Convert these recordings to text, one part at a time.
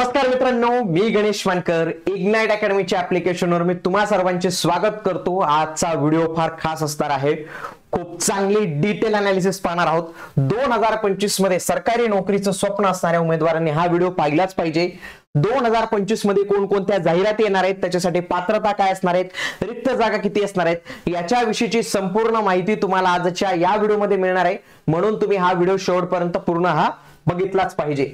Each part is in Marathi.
नमस्कार मित्रांनो, मी गणेश वानकर इग्नाइट अकॅडमीच्या ऍप्लिकेशनवर मी तुम्हा सर्वांचे स्वागत करतो। आजचा व्हिडिओ फार खास असणार आहे। खूप चांगली डिटेल अनालिसिस पाहणार आहोत। 2025 मध्ये सरकारी नोकरीचं स्वप्न असणाऱ्या उमेदवारांनी हा व्हिडिओ पाहिलाच पाहिजे। 2025 मध्ये कोणकोणत्या जाहिराती येणार आहेत, त्याच्यासाठी पात्रता काय असणार आहेत, रिक्त जागा किती असणार आहेत, याच्याविषयीची संपूर्ण माहिती तुम्हाला आजच्या या व्हिडिओमध्ये मिळणार आहे। म्हणून तुम्ही हा व्हिडिओ शेवटपर्यंत पूर्ण बघितलाच पाहिजे।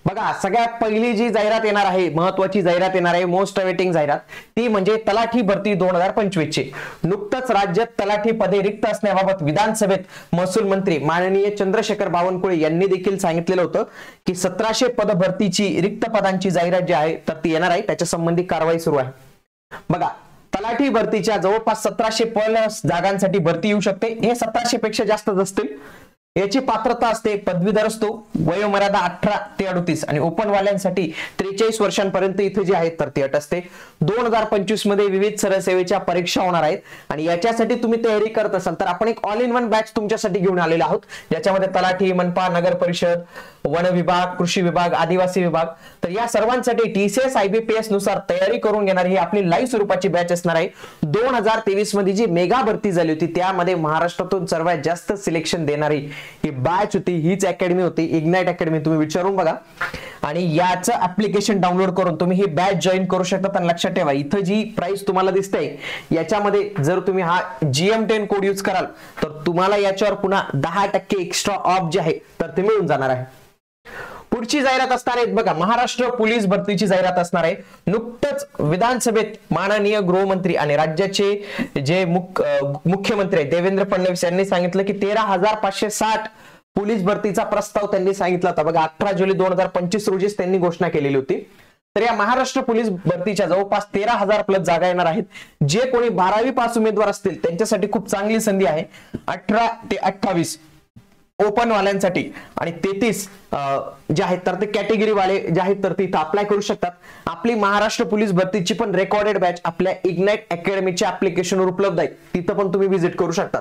बघा, सगळ्यात पहिली जी जाहिरात येणार आहे, महत्त्वाची जाहिरात येणार आहे, मोस्ट अवेटिंग जाहिरात, ती म्हणजे तलाठी भरती 2025 ची। नुकतच राज्यात तलाठी पदे रिक्त असण्याबाबत विधानसभेत महसूल मंत्री माननीय चंद्रशेखर बावनकुळे यांनी देखील सांगितलेलं होतं की 1700 पद भरतीची रिक्त पदांची जाहिरात जी आहे तर ती येणार आहे, त्याच्या संबंधी कारवाई सुरू आहे। बघा, तलाठी भरतीच्या जवळपास 1700 प्लस जागांसाठी भरती येऊ शकते। हे 1700 पेक्षा जास्तच असतील। याची पात्रता असते, पदवीधर असतो, वयोमर्यादा 18 ते 38 आणि ओपन वाल्यांसाठी 43 वर्षांपर्यंत इथे जे आहे तर ती अट असते। 2025 मध्ये विविध सरळ सेवेच्या परीक्षा होणार आहेत आणि याच्यासाठी तुम्ही तयारी करत असाल तर आपण एक ऑल इन वन बॅच तुमच्यासाठी घेऊन आलेलो आहोत, ज्याच्यामध्ये तलाठी, मनपा, नगर परिषद, वन विभाग, कृषी विभाग, आदिवासी विभाग, तर या सर्वांसाठी TCS IBPS नुसार तयारी करून घेणारी ही आपली लाईव्ह स्वरूपाची बॅच असणार आहे। 2023 मध्ये जी मेगा भरती झाली होती त्यामध्ये महाराष्ट्रातून सर्वात जास्त सिलेक्शन देणारी ही बॅच होती, हीच अकॅडमी होती, इग्नाइट अकॅडमी। तुम्ही विचारून बघा आणि याचं ऍप्लिकेशन डाउनलोड करून तुम्ही ही बॅच जॉईन करू शकता। आणि लक्षात ठेवा, इथं जी प्राइस तुम्हाला दिसते याच्यामध्ये जर तुम्ही हा GM10 कोड यूज कराल तर तुम्हाला याच्यावर पुन्हा 10% एक्स्ट्रा ऑफ जे आहे तर ते मिळून जाणार आहे। पुढची जाहिरात असणार आहे, बघा, महाराष्ट्र पोलीस भरतीची जाहिरात असणार आहे। नुकतच विधानसभेत माननीय गृहमंत्री आणि राज्याचे जे मुख्यमंत्री आहेत देवेंद्र फडणवीस यांनी सांगितलं की 13,560 पोलीस भरतीचा प्रस्ताव त्यांनी सांगितला होता। बघा, 18 जुलै 2025 रोजीच त्यांनी घोषणा केलेली होती। तर या महाराष्ट्र पोलीस भरतीच्या जवळपास 13,000 प्लस जागा येणार आहेत। जे कोणी 12वी पास उमेदवार असतील त्यांच्यासाठी खूप चांगली संधी आहे। 18 ते 28 ओपन वाल्यांसाठी आणि 33 जे आहेत तर ते कॅटेगरी वाले जे आहेत तर ते अप्लाय करू शकतात। आपली महाराष्ट्र पोलीस भरतीची पण रेकॉर्डेड बॅच आपल्या इग्नाइट अकॅडमीच्या ऍप्लिकेशनवर उपलब्ध आहे, तिथं पण तुम्ही व्हिजिट करू शकता।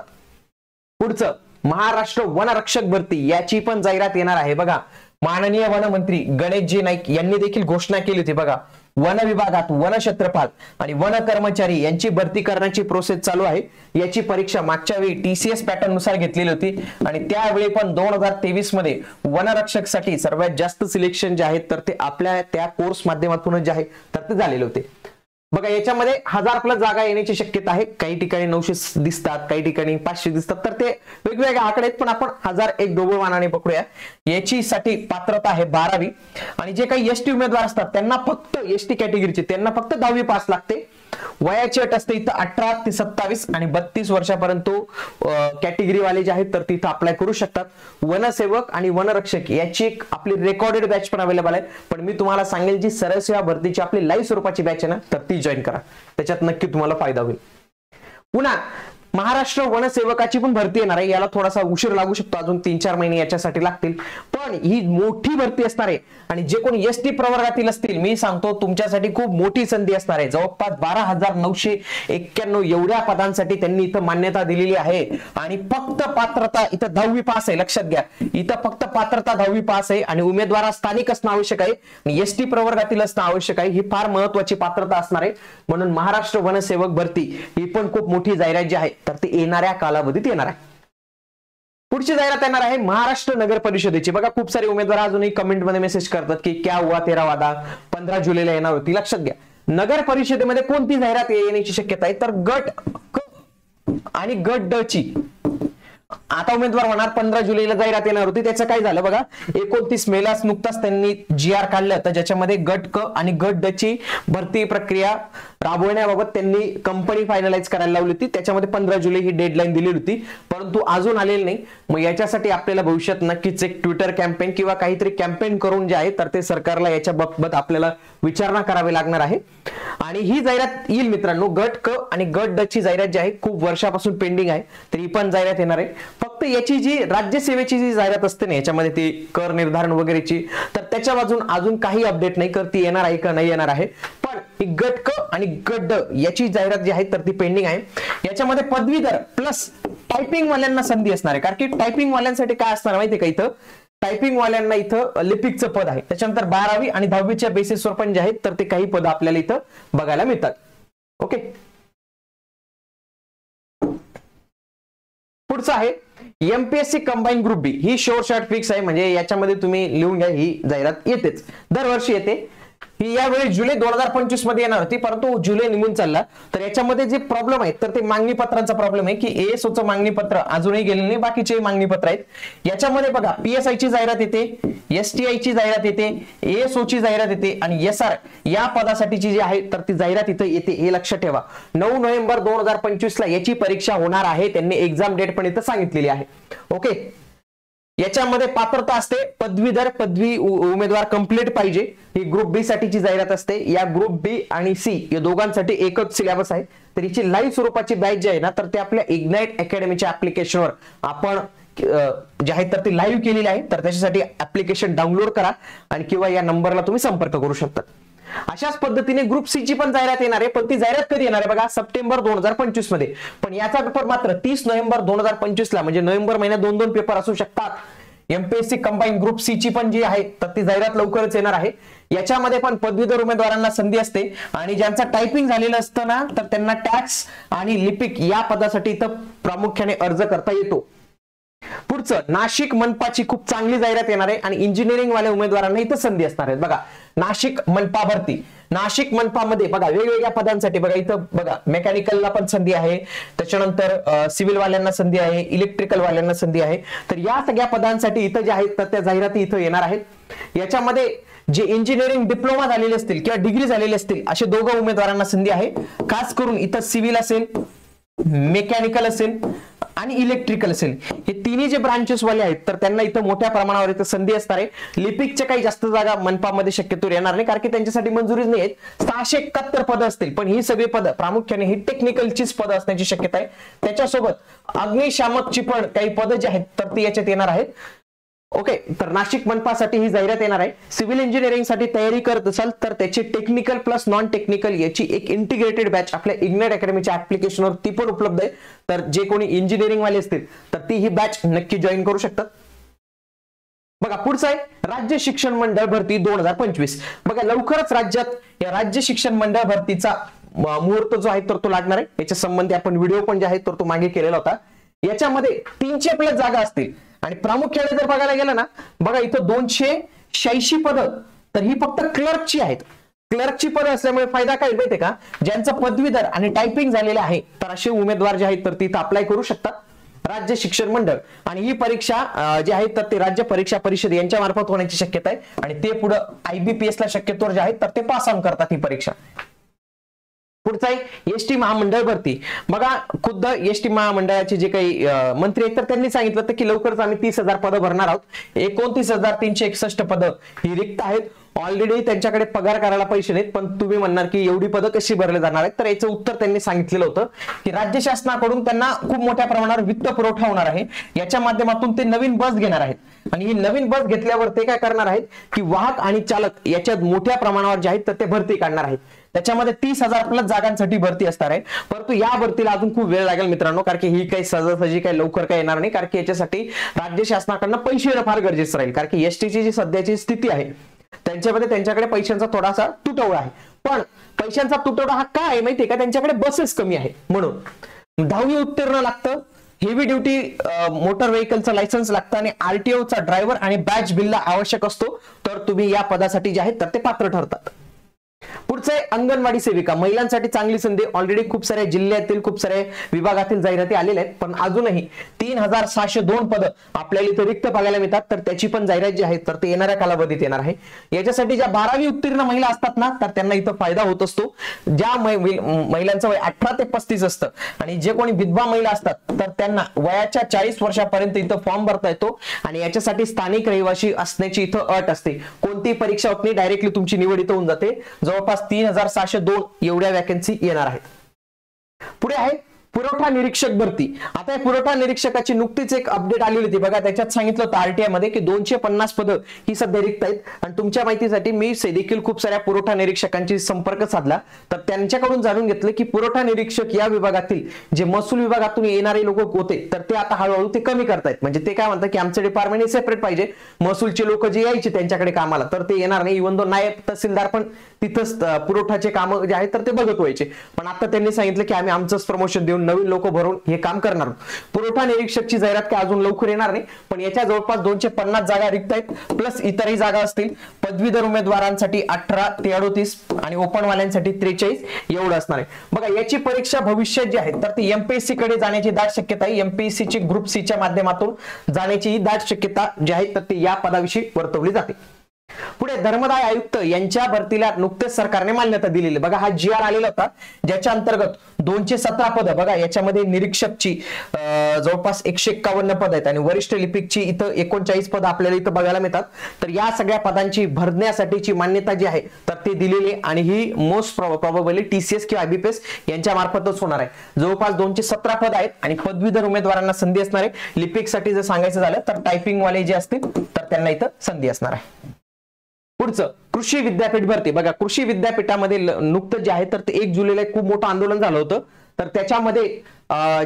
पुढचं महाराष्ट्र वनरक्षक भरती, याची पण जाहिरात येणार आहे। बघा, माननीय वनमंत्री गणेशजी नाईक यांनी देखील घोषणा केली होती। बघा, वन विभागात वन क्षेत्रपाल आणि वन कर्मचारी यांची भरती करण्याची प्रोसेस चालू आहे। याची परीक्षा मागच्या वेळी TCS पॅटर्न नुसार घेतलेली होती आणि त्यावेळी पण 2023 मध्ये वनरक्षक साठी सर्वात जास्त सिलेक्शन जे आहे तर ते आपल्या त्या कोर्स माध्यमातून जे आहे तर ते झालेले होते। बघा, याच्यामध्ये 1000 प्लस जागा येण्याची शक्यता आहे। काही ठिकाणी 900 दिसतात, काही ठिकाणी 500 दिसतात, तर ते वेगवेगळे आकडे आहेत, पण आपण 1000 एक डोबळ मानाने पकडूया। याची साठी पात्रता आहे 12वी आणि जे काही ST उमेदवार असतात त्यांना फक्त ST कॅटेगरीचे त्यांना फक्त 10वी पास लागते। वयाची अट असते इथं 18 ते 27 आणि 32 वर्षापर्यंत कॅटेगरी वाले जे आहेत तर तिथं अप्लाय करू शकतात। वनसेवक आणि वनरक्षक याची एक आपली रेकॉर्डेड बॅच पण अवेलेबल आहे, पण मी तुम्हाला सांगेल जी सरळ सेवा भरतीची आपली लाईव्ह स्वरूपाची बॅच आहे ना तर ती जॉईन करा, त्याच्यात नक्की तुम्हाला फायदा होईल। पुन्हा महाराष्ट्र वनसेवकाची पण भरती येणार आहे। याला थोडासा उशीर लागू शकतो, अजून 3-4 महिने याच्यासाठी लागतील, पण ही मोठी भरती असणार आहे आणि जे कोणी ST प्रवर्गातील असतील मी सांगतो तुमच्यासाठी खूप मोठी संधी असणार आहे। जवळपास 12,991 एवढ्या पदांसाठी त्यांनी इथं मान्यता दिलेली आहे आणि फक्त पात्रता इथं 10वी पास आहे। लक्षात घ्या, इथं फक्त पात्रता 10वी पास आहे आणि उमेदवार स्थानिक असणं आवश्यक आहे आणि ST प्रवर्गातील असणं आवश्यक आहे। ही फार महत्त्वाची पात्रता असणार आहे, म्हणून महाराष्ट्र वनसेवक भरती ही पण खूप मोठी जाहिरात जी आहे तर ते येणाऱ्या कालावधीत येणार आहे। पुढची जाहिरात येणार आहे महाराष्ट्र नगर परिषदेची। बघा, खूप सारे उमेदवार अजूनही कमेंट मध्ये मेसेज करतात की क्या हुआ तेरा वादा, 15 जुलैला येणार होती। लक्षात घ्या, नगर परिषदेमध्ये कोणती जाहिरात येण्याची शक्यता आहे तर गट क आणि गट ड ची। आता उमेदवार होणार 15 जुलैला जाहिरात येणार होती, त्याचं काय झालं बघा, 29 मेलाच नुकताच त्यांनी GR काढलं होतं, ज्याच्यामध्ये गट क आणि गट ड ची भरती प्रक्रिया राबवण्याबाबत त्यांनी कंपनी फायनलाइज करायला लावली होती। त्याच्यामध्ये 15 जुलै ही डेडलाईन दिलेली होती, परंतु अजून आलेली नाही। मग याच्यासाठी आपल्याला भविष्यात नक्कीच एक ट्विटर कॅम्पेन किंवा काहीतरी कॅम्पेन करून जे आहे तर ते सरकारला याच्या बाबत आपल्याला विचारणा करावी लागणार आहे आणि ही जाहिरात येईल मित्रांनो। गट क आणि गट ड ची जाहिरात जी आहे खूप वर्षापासून पेंडिंग आहे, तर ही पण जाहिरात येणार आहे। फक्त याची जी राज्यसेवेची जी जाहिरात असते ना याच्यामध्ये ती कर निर्धारण वगैरेची, तर त्याच्या बाजून अजून काही अपडेट नाही कर ती येणार आहे का नाही येणार आहे, पण ही गट क आणि गट ड याची जाहिरात जी आहे तर ती पेंडिंग आहे। याच्यामध्ये पदवीधर प्लस टायपिंग वाल्यांना संधी असणार आहे, कारण की टायपिंग वाल्यांसाठी काय असणार माहिती आहे का, इथं टायपिंग वाल्यांना इथं लिपिकचं पद आहे. त्याच्यानंतर 12वी आणि 10वीच्या बेसिसवर पण जे आहेत तर ते काही पद आपल्याला इथं बघायला मिळतात. ओके, पुढचं आहे एमपीएससी कंबाईन ग्रुप बी. ही शॉर्ट फिक्स आहे, म्हणजे याच्यामध्ये तुम्ही लिहून घ्या, ही जाहिरात येतेच, दरवर्षी येते. ही यावेळी जुलै 2025 मध्ये येणार होती, परंतु जुलै निघून चालला. तर याच्यामध्ये जे प्रॉब्लेम आहेत तर ते मागणी पत्रांचा प्रॉब्लेम आहे की एएसओचं मागणी पत्र अजूनही गेलेलं नाही, बाकीचे मागणी पत्र आहेत. याच्यामध्ये बघा पीएसआय ची जाहिरात येते, एसटीआय ची जाहिरात येते, एएसओ ची जाहिरात येते आणि एसआर या पदासाठीची जी आहे तर ती जाहिरात इथं येते. हे लक्षात ठेवा. 9 नोव्हेंबर 2025 ला याची परीक्षा होणार आहे. त्यांनी एक्झाम डेट पण इथं सांगितलेली आहे. ओके, याच्यामध्ये पात्रता असते पदवीधर पदवी उमेदवार कंप्लीट पाहिजे. ही ग्रुप बी साठीची जाहिरात असते. या ग्रुप बी आणि सी या दोघांसाठी एकच सिलेबस आहे. तर हिची लाईव्ह स्वरूपाची बॅच जी आहे ना तर ते आपल्या इग्नाइट अकॅडमीच्या ऍप्लिकेशनवर आपण जे आहे तर ती लाईव्ह केलेली आहे. तर त्याच्यासाठी ऍप्लिकेशन डाउनलोड करा आणि किंवा या नंबरला तुम्ही संपर्क करू शकता. अशाच पद्धतीने ग्रुप सी ची पण जाहिरात येणार आहे, पण ती जाहिरात कधी येणार आहे बघा, सप्टेंबर 2025 मध्ये. पण याचा पेपर मात्र 30 नोव्हेंबर 2025 ला, म्हणजे नोव्हेंबर महिन्यात 2 पेपर असू शकतात. एमपीएससी कंबाईन ग्रुप सी ची पण जी आहे तर ती जाहिरात लवकरच येणार आहे. याच्यामध्ये पण पदवीधर उमेदवारांना संधी असते आणि ज्यांचं टायपिंग झालेलं असतं ना तर त्यांना टॅक्स आणि लिपिक या पदासाठी इथं प्रामुख्याने अर्ज करता येतो. पुढचं नाशिक मनपाची खूप चांगली जाहिरात येणार आहे आणि इंजिनिअरिंग वाल्या उमेदवारांना इथं संधी असणार आहेत. बघा नाशिक मनपा भरती, नाशिक मनपामध्ये बघा वेगवेगळ्या पदांसाठी बघा इथं बघा मेकॅनिकलला पण संधी आहे, त्याच्यानंतर सिव्हिल वाल्यांना संधी आहे, इलेक्ट्रिकल वाल्यांना संधी आहे. तर या सगळ्या पदांसाठी इथं जे आहेत तर त्या जाहिराती इथं येणार आहेत. याच्यामध्ये जे इंजिनिअरिंग डिप्लोमा झालेले असतील किंवा डिग्री झालेले असतील असे दोघं उमेदवारांना संधी आहे. खास करून इथं सिव्हिल असेल, मेकॅनिकल असेल आणि इलेक्ट्रिकल असेल, हे तिन्ही जे ब्रांचेस वाले आहेत तर त्यांना इथं मोठ्या प्रमाणावर इथं संधी असणार आहे. लिपिकच्या काही जास्त जागा मनपामध्ये शक्यतो येणार नाही, कारण की त्यांच्यासाठी मंजुरीच नाही आहेत. 671 पदं असतील, पण ही सगळी पदं प्रामुख्याने ही टेक्निकलचीच पदं असण्याची शक्यता आहे. त्याच्यासोबत अग्निशामकची पण काही पदं जी आहेत तर ती याच्यात येणार आहेत. ओके, तर नाशिक मनपासाठी ही जाहिरात येणार आहे. सिव्हिल इंजिनिअरिंग साठी तयारी करत असाल तर त्याची टेक्निकल प्लस नॉन टेक्निकल याची एक इंटिग्रेटेड बॅच आपल्या इग्नाइट अकॅडमीच्या ऍप्लिकेशनवर ती पण उपलब्ध आहे. तर जे कोणी इंजिनिअरिंग वाले असतील तर ती ही बॅच नक्की जॉईन करू शकतात. बघा पुढचं आहे राज्य शिक्षण मंडळ भरती 2025. बघा लवकरच राज्यात या राज्य शिक्षण मंडळ भरतीचा मुहूर्त जो आहे तर तो लागणार आहे. याच्या संबंधी आपण व्हिडिओ पण जे आहे तर तो मागे केलेला होता. याच्यामध्ये 300+ जागा असतील आणि प्रामुख्याने जर बघायला गेलं ना बघा इथं 286 पदं तर ही फक्त क्लर्कची आहेत. क्लर्कची पदं असल्यामुळे फायदा काय माहितीये का, ज्यांचं पदवीधर आणि टायपिंग झालेलं आहे तर असे उमेदवार जे आहेत तर तिथं अप्लाय करू शकतात. राज्य शिक्षण मंडळ आणि ही परीक्षा जी आहे तर ते राज्य परीक्षा परिषद यांच्या मार्फत होण्याची शक्यता आहे आणि ते पुढे IBPS ला शक्यतो जे आहेत तर ते पास ऑन करतात ही परीक्षा. पुढचा आहे एसटी महामंडळ भरती. बघा खुद्द एसटी महामंडळाचे जे काही मंत्री आहेत तर त्यांनी सांगितलं होतं की लवकरच आम्ही 30,000 पदं भरणार आहोत. 29,361 पदं ही रिक्त आहेत. ऑलरेडी त्यांच्याकडे पगार करायला पैसे नाहीत, पण तुम्ही म्हणणार की एवढी पदं कशी भरले जाणार आहेत, तर याचं उत्तर त्यांनी सांगितलेलं होतं की राज्य शासनाकडून त्यांना खूप मोठ्या प्रमाणावर वित्त पुरवठा होणार आहे. याच्या माध्यमातून ते नवीन बस घेणार आहेत आणि ही नवीन बस घेतल्यावर ते काय करणार आहेत की वाहक आणि चालक याच्यात मोठ्या प्रमाणावर जे आहेत तर ते भरती काढणार आहेत. त्याच्यामध्ये 30,000+ जागांसाठी भरती असणार आहे. परंतु या भरतीला अजून खूप वेळ लागेल मित्रांनो, कारण की ही काही सहजासहजी काही लवकर काही येणार नाही, कारण की याच्यासाठी राज्य शासनाकडनं पैसे येणं फार गरजेचं राहील. कारण की एसटीची जी सध्याची स्थिती आहे त्यांच्याकडे पैशांचा थोडासा तुटवडा आहे. पण पैशांचा तुटवडा हा काय आहे माहितीये का, त्यांच्याकडे बसेस कमी आहे. म्हणून 10वी उत्तीर्ण लागतं, हेवी ड्युटी मोटर व्हेकलचं लायसन्स लागतं आणि RTOचा ड्रायव्हर आणि बॅच बिलला आवश्यक असतो. तर तुम्ही या पदासाठी जे आहेत तर ते पात्र ठरतात. पुढचं आहे अंगणवाडी सेविका. महिलांसाठी चांगली संधी. ऑलरेडी खूप साऱ्या जिल्ह्यातील खूप साऱ्या विभागातील जाहिराती आलेल्या आहेत, पण अजूनही 3,602 पदं आपल्याला इथे रिक्त बघायला मिळतात. तर त्याची पण जाहिरात जी आहे तर ते येणाऱ्या कालावधीत येणार आहे. याच्यासाठी ज्या 12वी उत्तीर्ण महिला असतात ना तर त्यांना इथं फायदा होत असतो. ज्या महिलांचं वय 18 ते 35 असतं आणि जे कोणी विधवा महिला असतात तर त्यांना वयाच्या 40 वर्षापर्यंत इथं फॉर्म भरता येतो आणि याच्यासाठी स्थानिक रहिवासी असण्याची इथं अट असते. कोणतीही परीक्षा होत नाही, डायरेक्टली तुमची निवड इथं होऊन जाते. जवळपास 3,602 एवढ्या वॅकन्सी येणार आहेत. पुढे आहे पुरवठा निरीक्षक भरती. आता या पुरवठा निरीक्षकाची नुकतीच एक अपडेट आलेली होती बघा. त्याच्यात सांगितलं होतं आरटीआय मध्ये की 250 पदं ही सध्या रिक्त आहेत. आणि तुमच्या माहितीसाठी मी देखील खूप साऱ्या पुरवठा निरीक्षकांची संपर्क साधला, तर त्यांच्याकडून जाणून घेतलं की पुरवठा निरीक्षक या विभागातील जे महसूल विभागातून येणारे लोक होते तर ते आता हळूहळू ते कमी करतायत. म्हणजे ते काय म्हणतात की आमचं डिपार्टमेंट सेपरेट पाहिजे, महसूलचे लोक जे यायचे त्यांच्याकडे कामाला तर ते येणार नाही. इव्हन दो नायब तहसीलदार पण तिथंच पुरवठाचे काम जे आहेत तर ते बघत व्हायचे. पण आता त्यांनी सांगितलं की आम्ही आमचंच प्रमोशन देऊन नवीन लोक भरून हे काम करणार. पुरवठा निरीक्षकची जाहिरात काय अजून लवकर येणार नाही, पण याच्या जवळपास 250 जागा रिक्त आहेत, प्लस इतरही जागा असतील. पदवीधर उमेदवारांसाठी 18 ते 38 आणि ओपन वाल्यांसाठी 43 एवढं असणार आहे. बघा याची परीक्षा भविष्यात जी आहे तर ती एमपीएससी कडे जाण्याची दाट शक्यता आहे. एमपीएससी ची ग्रुप सी च्या माध्यमातून जाण्याची दाट शक्यता जी आहे तर ती या पदाविषयी वर्तवली जाते. पुढे धर्मदाय आयुक्त यांच्या भरतीला नुकतेच सरकारने मान्यता दिलेली. बघा हा जी आर आलेला होता ज्याच्या अंतर्गत 217 पदं बघा याच्यामध्ये निरीक्षकची जवळपास 151 पद आहेत आणि वरिष्ठ लिपिकची इथं 39 पदं आपल्याला इथं बघायला मिळतात. तर या सगळ्या पदांची भरण्यासाठीची मान्यता जी आहे तर ती दिलेली आहे आणि ही मोस्ट प्रोबेबली टीसीएस किंवा आयबीपीएस यांच्या मार्फतच होणार आहे. जवळपास 217 पद आहेत आणि पदवीधर उमेदवारांना संधी असणार आहे. लिपिकसाठी जर सांगायचं झालं तर टायपिंग वाले जे असतील तर त्यांना इथं संधी असणार आहे. पुढचं कृषी विद्यापीठ भरती. बघा कृषी विद्यापीठामध्ये नुकतं जे आहे तर ते 1 जुलैला खूप मोठं आंदोलन झालं होतं. तर त्याच्यामध्ये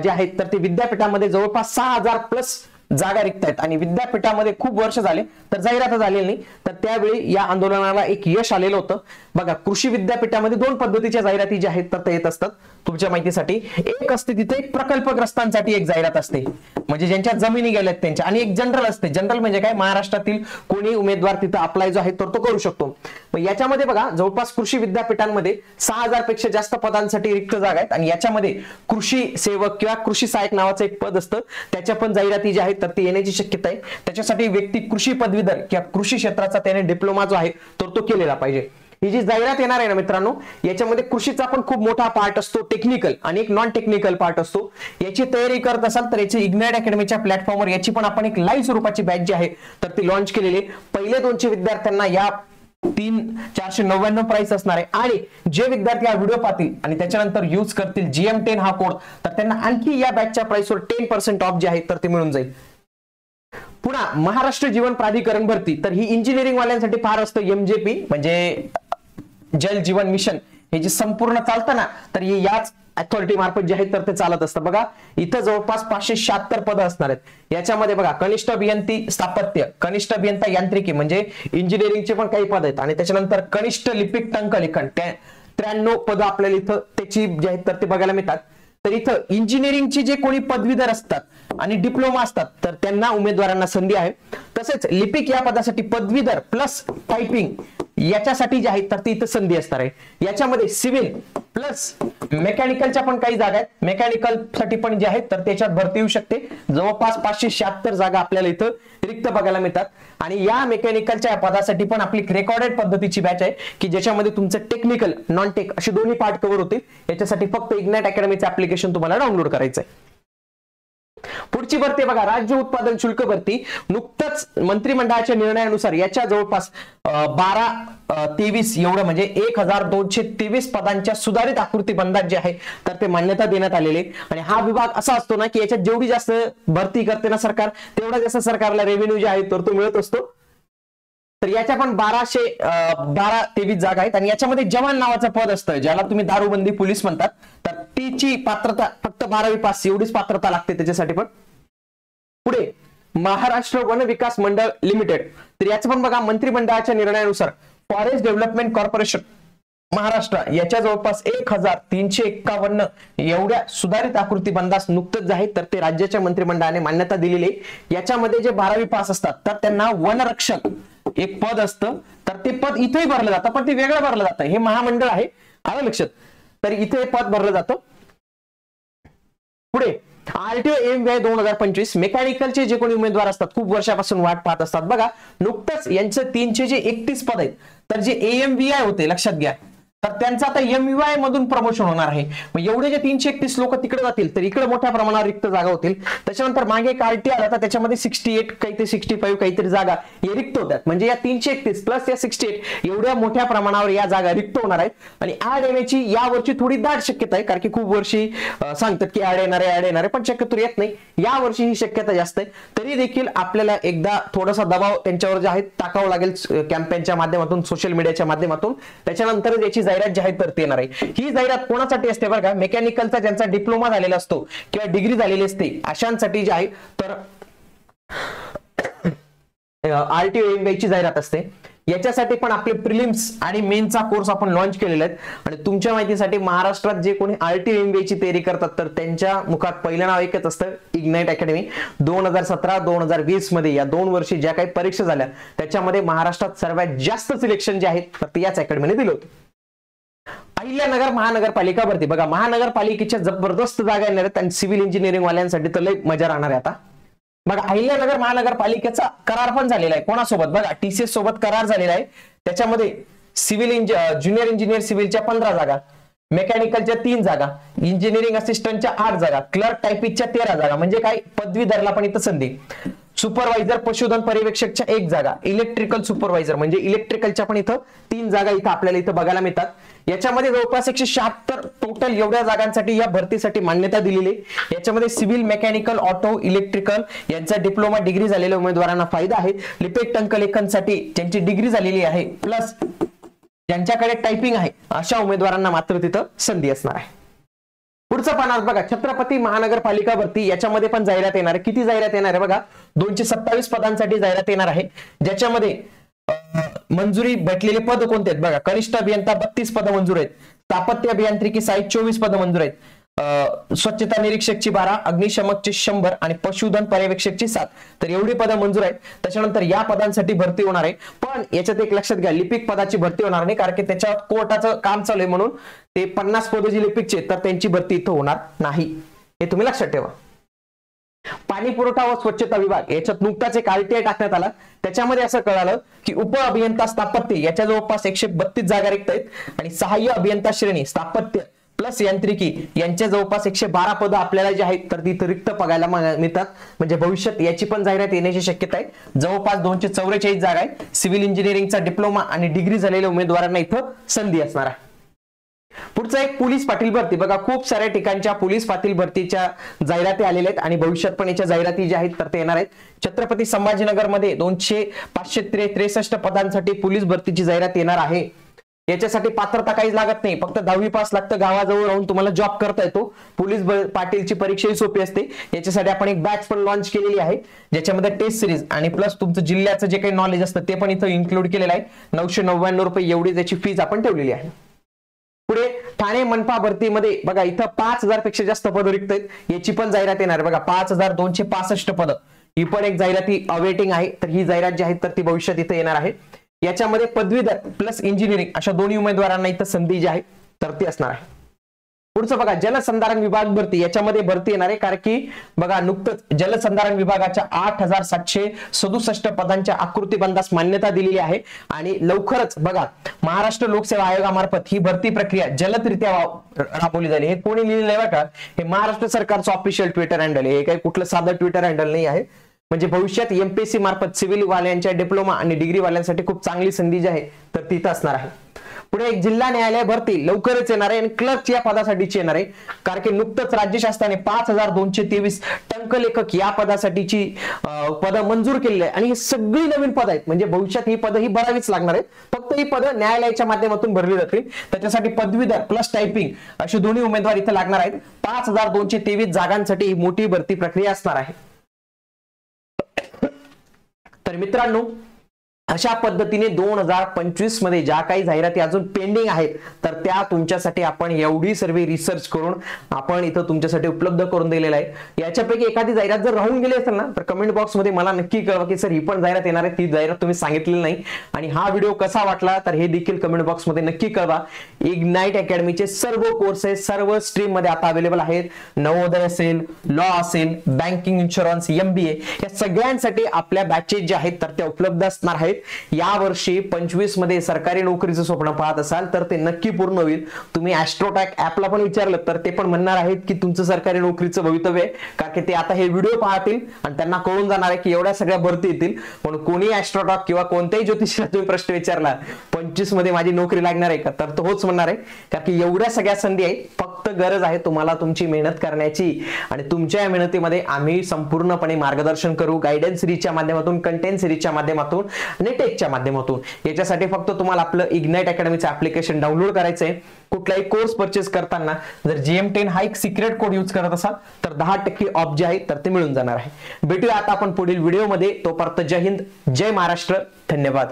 जे आहेत तर ते विद्यापीठामध्ये जवळपास 6000 प्लस जागा रिक्त आहेत आणि विद्यापीठामध्ये खूप वर्ष झाले तर जाहिरात झालेली नाही. तर त्यावेळी या आंदोलनाला एक यश आलेलं होतं. बघा कृषी विद्यापीठामध्ये 2 पद्धतीच्या जाहिराती ज्या आहेत तर ते येत असतात तुमच्या माहितीसाठी. एक असते तिथे एक प्रकल्पग्रस्तांसाठी एक जाहिरात असते म्हणजे ज्यांच्या जमिनी गेल्यात त्यांच्या, आणि एक जनरल असते. जनरल म्हणजे काय, महाराष्ट्रातील कोणी उमेदवार तिथं अप्लाय जो आहे तर तो करू शकतो. याच्यामध्ये बघा जवळपास कृषी विद्यापीठांमध्ये 6000 पेक्षा जास्त पदांसाठी रिक्त जागा आहेत आणि याच्यामध्ये कृषी सेवक किंवा कृषी सहाय्यक नावाचं एक पद असतं, त्याच्या पण जाहिराती ज्या आहेत तर ती येण्याची शक्यता आहे. त्याच्यासाठी व्यक्ती कृषी पदवीधर किंवा कृषी क्षेत्राचा त्याने डिप्लोमा जो आहे तर तो केलेला पाहिजे. ही जी जाहिरात येणार आहे ना मित्रांनो याच्यामध्ये कृषीचा पण खूप मोठा पार्ट असतो, टेक्निकल आणि एक नॉन टेक्निकल पार्ट असतो. याची तयारी करत असाल तर याची इग्नाइट अकॅडमीच्या प्लॅटफॉर्मवर याची पण आपण एक लाईव्ह स्वरूपाची बॅच जी आहे तर ती लॉन्च केलेली आहे. पहिले 200 विद्यार्थ्यांना या 3499 प्राइस असणार आहे आणि जे विद्यार्थी हा व्हिडिओ पाहतील आणि त्याच्यानंतर यूज करतील GM10 हा कोड तर त्यांना आणखी या बॅचच्या प्राइसवर 10% ऑफ जे आहे तर ते मिळून जाईल. पुन्हा महाराष्ट्र जीवन प्राधिकरण भरती. तर ही इंजिनिअरिंग वाल्यांसाठी फार असतं. MJP म्हणजे जल जीवन मिशन हे जे संपूर्ण चालतं ना तर हे याच अथॉरिटी मार्फत जे आहे तर ते चालत असतं. बघा इथं जवळपास 576 पदं असणार आहेत. याच्यामध्ये बघा कनिष्ठ अभियंती स्थापत्य, कनिष्ठ अभियंता यांत्रिकी म्हणजे इंजिनिअरिंगचे पण काही पद आहेत आणि त्याच्यानंतर कनिष्ठ लिपिक टंकलेखन 93 पदं आपल्याला इथं त्याची जे आहेत तर ते बघायला मिळतात. तर इथं इंजिनिअरिंगचे जे कोणी पदवीधर असतात आणि डिप्लोमा असतात तर त्यांना उमेदवारांना संधी आहे. तसेच लिपिक या पदासाठी पदवीधर प्लस टायपिंग याच्यासाठी जे आहेत तर ती इथं संधी असणार आहे. याच्यामध्ये सिव्हिल प्लस मेकॅनिकलच्या पण काही जागा आहेत. मेकॅनिकल साठी पण जे आहेत तर त्याच्यात भरती येऊ शकते. जवळपास 576 जागा आपल्याला इथं रिक्त बघायला मिळतात आणि या मेकॅनिकलच्या पदासाठी पण आपली रेकॉर्डेड पद्धतीची बॅच आहे की ज्याच्यामध्ये तुमचं टेक्निकल नॉन टेक असे दोन्ही पार्ट कव्हर होतील. याच्यासाठी फक्त इग्नाइट अकॅडमीचं ऍप्लिकेशन तुम्हाला डाउनलोड करायचं आहे. पुढची भरती बघा राज्य उत्पादन शुल्क भरती. नुकतंच मंत्रिमंडळाच्या निर्णयानुसार याच्या जवळपास 1223 एवढं म्हणजे 1223 पदांच्या सुधारित आकृती बंधात जे आहे तर ते मान्यता देण्यात आलेले. आणि हा विभाग असा असतो ना की याच्यात जेवढी जास्त भरती करते ना सरकार तेवढा जास्त सरकारला रेव्हेन्यू जे आहे तर तो मिळत असतो. तर याच्या पण 1223 जागा आहेत आणि याच्यामध्ये जवान नावाचं पद असतं ज्याला तुम्ही दारूबंदी पोलीस म्हणतात. तर तिची पात्रता फक्त 12वी पास एवढीच पात्रता लागते त्याच्यासाठी पण. पुढे महाराष्ट्र वन विकास मंडळ लिमिटेड. तर याचं पण बघा मंत्रिमंडळाच्या निर्णयानुसार फॉरेस्ट डेव्हलपमेंट कॉर्पोरेशन महाराष्ट्र याच्या जवळपास 1351 एवढ्या सुधारित आकृती बंधास नुकतंच आहे तर ते राज्याच्या मंत्रिमंडळाने मान्यता दिलेली आहे. याच्यामध्ये जे 12वी पास असतात तर त्यांना वनरक्षक एक पद असतं तर ते पद इथेही भरलं जातं पण ते वेगळं भरलं जातं. हे महामंडळ आहे आलं लक्षात. तर इथे पद भरलं जातं. पुढे आरटीओ एमव्हीआय 2025 मेकॅनिकलचे जे कोणी उमेदवार असतात खूप वर्षापासून वाट पाहत असतात. बघा नुकतंच यांचं 331 पद आहेत. तर जे AMVI होते लक्षात घ्या तर त्यांचं आता MUI मधून प्रमोशन होणार आहे. मग एवढे जे 331 लोक तिकडे जातील तर इकडे मोठ्या प्रमाणावर रिक्त जागा होतील. त्याच्यानंतर मागे एक RT आला होता, त्याच्यामध्ये 68 काहीतरी 65 काहीतरी जागा हे रिक्त होत्यात. म्हणजे या 331 प्लस या 68 एवढ्या मोठ्या प्रमाणावर या जागा रिक्त होणार आहेत. आणि ऍड येण्याची यावरची थोडी दाट शक्यता आहे, कारण की खूप वर्षी सांगतात की ऍड येणार आहे, पण शक्यतो येत नाही. या वर्षी ही शक्यता जास्त आहे. तरी देखील आपल्याला एकदा थोडासा दबाव त्यांच्यावर जे आहे टाकावं लागेल कॅम्पेनच्या माध्यमातून, सोशल मीडियाच्या माध्यमातून. त्याच्यानंतर याची जाहिरात जी आहे तर येणार आहे. ही जाहिरात कोणासाठी असते बरं का? मेकॅनिकलचा ज्यांचा डिप्लोमा झालेला असतो किंवा डिग्री झालेली असते अशांसाठी जे आहे तर RTO MBA ची जाहिरात असते. याच्यासाठी पण आपले प्रिलिम्स आणि मेनचा कोर्स आपण लॉन्च केलेला आहे. आणि तुमच्या माहितीसाठी महाराष्ट्रात जे कोणी RTO MBA ची तयारी करतात तर त्यांच्या मुखात पहिलं नाव एकच असतं, इग्नाइट अकॅडमी. 2017-2020 मध्ये या 2 वर्षी ज्या काही परीक्षा झाल्या त्याच्यामध्ये महाराष्ट्रात सर्वात जास्त सिलेक्शन जे आहे तर याच अकॅडमीने दिलं होतं. अहिल्यानगर महानगरपालिका भरती बघा, महानगरपालिकेच्या जबरदस्त जागा येणार आहेत आणि सिव्हिल इंजिनिअरिंग वाल्यांसाठी तर लय मजा राहणार आहे. आता बघा, अहिल्यानगर महानगरपालिकेचा करार पण झालेला आहे. कोणासोबत बघा, TCS सोबत करार झालेला आहे. त्याच्यामध्ये ज्युनियर इंजिनियर सिव्हिलच्या 15 जागा, मेकॅनिकलच्या 3 जागा, इंजिनिअरिंग असिस्टंटच्या 8 जागा, क्लर्क टायपिस्टच्या 13 जागा. म्हणजे काय, पदवीधरला पण इथं संधी. सुपरवायझर पशुधन पर्यवेक्षकच्या 1 जागा, इलेक्ट्रिकल सुपरवायझर म्हणजे इलेक्ट्रिकलच्या पण इथं 3 जागा इथं आपल्याला इथं बघायला मिळतात. याच्यामध्ये जवळपास 176 टोटल एवढ्या जागांसाठी या भरतीसाठी मान्यता दिलेली. याच्यामध्ये सिव्हिल, मेकॅनिकल, ऑटो, इलेक्ट्रिकल यांचा डिप्लोमा डिग्री झालेल्या उमेदवारांना फायदा आहे. लिपिक टंकलेखनसाठी ज्यांची डिग्री झालेली आहे प्लस ज्यांच्याकडे टायपिंग आहे अशा उमेदवारांना मात्र तिथं संधी असणार आहे. पुढचं पानात बघा, छत्रपती महानगरपालिका भरती. याच्यामध्ये पण जाहिरात येणार आहे. किती जाहिरात येणार आहे बघा, 227 पदांसाठी जाहिरात येणार आहे. ज्याच्यामध्ये मंजुरी भेटलेले पद कोणते आहेत बघा, कनिष्ठ अभियंता 32 पद मंजूर आहेत, स्थापत्य अभियांत्रिकी साहित्य 24 पद मंजूर आहेत, स्वच्छता निरीक्षकची 12, अग्निशमकची 100 आणि पशुधन पर्यवेक्षकची 7. तर एवढी पदं मंजूर आहेत. त्याच्यानंतर या पदांसाठी भरती होणार आहे. पण याच्यात एक लक्षात घ्या, लिपिक पदाची भरती होणार नाही, कारण की त्याच्या कोर्टाचं काम चालू आहे म्हणून ते 50 पदं जी लिपिकचे तर त्यांची भरती इथं होणार नाही, हे तुम्ही लक्षात ठेवा. पाणी पुरवठा व स्वच्छता विभाग याच्यात नुकताच एक RTI टाकण्यात आला. त्याच्यामध्ये असं कळालं की उप अभियंता स्थापत्य याच्या जवळपास 132 जागा रिक्त आहेत आणि सहाय्य अभियंता श्रेणी स्थापत्य प्लस यांत्रिकी यांच्या जवळपास 112 पदं आपल्याला जे आहेत तर तिथे रिक्त बघायला मिळतात. म्हणजे भविष्यात याची पण जाहिरात येण्याची शक्यता आहे. जवळपास 244 जागा आहेत. सिव्हिल इंजिनिअरिंगचा डिप्लोमा आणि डिग्री झालेल्या उमेदवारांना इथं संधी असणार आहे. पुढचा एक पोलीस पाटील भरती बघा, खूप साऱ्या ठिकाणच्या पोलीस पाटील भरतीच्या जाहिराती आलेल्या आहेत आणि भविष्यात पण याच्या जाहिराती ज्या आहेत तर ते येणार आहेत. छत्रपती संभाजीनगर मध्ये 563 पदांसाठी पोलीस भरतीची जाहिरात येणार आहे. याच्यासाठी पात्रता काहीच लागत नाही, फक्त 10वी पास लागतं. गावाजवळ राहून तुम्हाला जॉब करता येतो. पोलीस पाटीलची परीक्षाही सोपी असते. याच्यासाठी आपण एक बॅच पण लॉन्च केलेली आहे, ज्याच्यामध्ये टेस्ट सिरीज आणि प्लस तुमचं जिल्ह्याचं जे काही नॉलेज असतं ते पण इथं इन्क्लूड केलेलं आहे. 999 रुपये एवढी त्याची फीज आपण ठेवलेली आहे. पुढे ठाणे मनपा भरतीमध्ये बघा, इथं 5000 पेक्षा जास्त पदं रिक्त आहेत. याची पण जाहिरात येणार बघा, 5265 पदं. ही पण एक जाहिराती अवेटिंग आहे. तर ही जाहिरात जी आहे तर ती भविष्यात इथं येणार आहे. याच्यामध्ये पदवीधर प्लस इंजिनिअरिंग अशा दोन्ही उमेदवारांना इथं संधी जी आहे तर ती असणार आहे. पुढचं बघा, जलसंधारण विभाग भरती. याच्यामध्ये भरती येणार आहे, कारण की बघा नुकतंच जलसंधारण विभागाच्या 8767 पदांच्या आकृतीबंधास मान्यता दिलेली आहे. आणि लवकरच बघा, महाराष्ट्र लोकसेवा आयोगामार्फत ही भरती प्रक्रिया जलदरित्या राबवली जाईल. हे कोणी लिहिलेलं आहे बघा, हे महाराष्ट्र सरकारचं ऑफिशियल ट्विटर हँडल आहे. हे काही कुठलं साधं ट्विटर हँडल नाही आहे. म्हणजे भविष्यात MPSC मार्फत सिव्हिल वाल्यांच्या डिप्लोमा आणि डिग्री वाल्यांसाठी खूप चांगली संधी जी आहे तर तिथं असणार आहे. पुढे एक जिल्हा न्यायालय भरती लवकरच येणार आहे आणि क्लर्क या पदासाठीची येणार आहे, कारण की नुकतंच राज्य शासनाने 5223 टंकलेखक या पदासाठीची पदं मंजूर केलेली आहे. आणि ही सगळी नवीन पदं आहेत. म्हणजे भविष्यात ही पदं ही भरावीच लागणार आहेत. फक्त ही पदं न्यायालयाच्या माध्यमातून भरली जातील. त्याच्यासाठी पदवीधर प्लस टायपिंग असे दोन्ही उमेदवार इथे लागणार आहेत. 5223 जागांसाठी ही मोठी भरती प्रक्रिया असणार आहे. तर मित्रांनो, अशा पद्धतीने 2025 मध्ये ज्या काही जाहिराती अजून पेंडिंग आहेत तर त्या तुमच्यासाठी आपण एवढी सर्व रिसर्च करून आपण इथं तुमच्यासाठी उपलब्ध करून दिलेला आहे. याच्यापैकी एखादी जाहिरात जर राहून गेली असेल ना तर कमेंट बॉक्स मध्ये मला नक्की कळवा की सर ही पण जाहिरात येणार आहे, ती जाहिरात तुम्ही सांगितलेली नाही. आणि हा व्हिडिओ कसा वाटला तर हे देखील कमेंट बॉक्स मध्ये नक्की कळवा. इग्नाइट अकॅडमीचे सर्व कोर्सेस सर्व स्ट्रीम मध्ये आता अवेलेबल आहेत. नवोदय असेल, लॉ असेल, बँकिंग, इन्शुरन्स, MBA या सगळ्यांसाठी आपल्या बॅचेस जे आहेत तर त्या उपलब्ध असणार आहेत. या वर्षी 25 मध्ये सरकारी नोकरीचं स्वप्न पाहत असाल तर ते नक्की पूर्ण होईल. तुम्ही ॲस्ट्रोटॅक ऍपला पण विचारलं तर ते पण म्हणणार आहेत की तुमचं सरकारी नोकरीचं भवितव्य आहे, का की ते आता हे व्हिडिओ पाहतील आणि त्यांना कळून जाणार आहे की एवढ्या सगळ्या भरती येतील. पण कोणी ॲस्ट्रोटॉक किंवा कोणत्याही ज्योतिषाला तुम्ही प्रश्न विचारला 25 मध्ये माझी नोकरी लागणार आहे का, तर तो होच म्हणणार आहे, कारण की एवढ्या सगळ्या संधी आहेत. फक्त गरज आहे तुम्हाला तुमची मेहनत करण्याची आणि तुमच्या या मेहनतीमध्ये आम्ही संपूर्णपणे मार्गदर्शन करू. गायडन्स सिरीजच्या माध्यमातून, कंटेंट सिरीजच्या माध्यमातून आणि टेकच्या माध्यमातून. याच्यासाठी फक्त तुम्हाला आपलं इग्नाइट अकॅडमीचं ऍप्लिकेशन डाउनलोड करायचं आहे. कुठलाही कोर्स परचेस करताना जर GM10 हा एक सिक्रेट कोड यूज करत असाल तर 10% ऑफ जे आहे तर ते मिळून जाणार आहे. भेटूया आता आपण पुढील व्हिडिओमध्ये. तोपर्यंत जय हिंद, जय महाराष्ट्र, धन्यवाद.